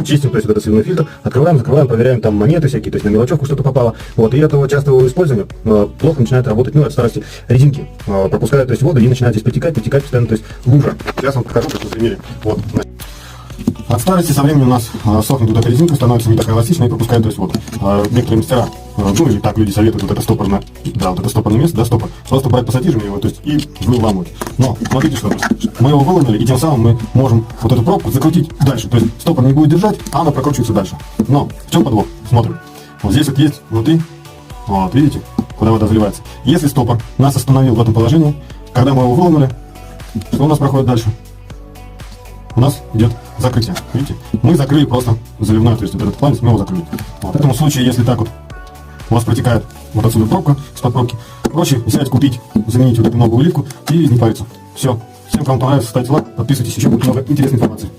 Чистим, то есть вот этот сливной фильтр, открываем, закрываем, проверяем там монеты всякие, то есть на мелочевку что-то попало. Вот, и этого частого использования плохо начинает работать, от старости резинки. Пропускают, то есть воду и начинает здесь потекать постоянно, то есть лужа. Сейчас вам покажу, как на примере. Вот. От старости со временем у нас сохнет вот эта резинка, становится не такая эластичная и пропускает, то есть воду. Некоторые мастера, ну или так люди советуют, вот это стопорное, да, вот это стопорное место, да, стопор, просто брать пассатижами его, то есть и выламывать. Но смотрите, что мы его выломили, и тем самым мы можем вот эту пробку закрутить дальше, то есть стопор не будет держать, а она прокручивается дальше. Но в чем подвох? Смотрим. Вот здесь вот есть внутри, вот видите, куда вода заливается. Если стопор нас остановил в этом положении, когда мы его выломали, что у нас проходит дальше? У нас идет закрытие, видите? Мы закрыли просто заливной, то есть вот этот планец мы его закрыли. Вот. В этом случае, если так вот у вас протекает вот отсюда пробка, из-под пробки, проще взять, купить, заменить вот эту новую оливку и не париться. Все. Всем, кому понравится, ставьте лайк, подписывайтесь, еще будет много интересной информации.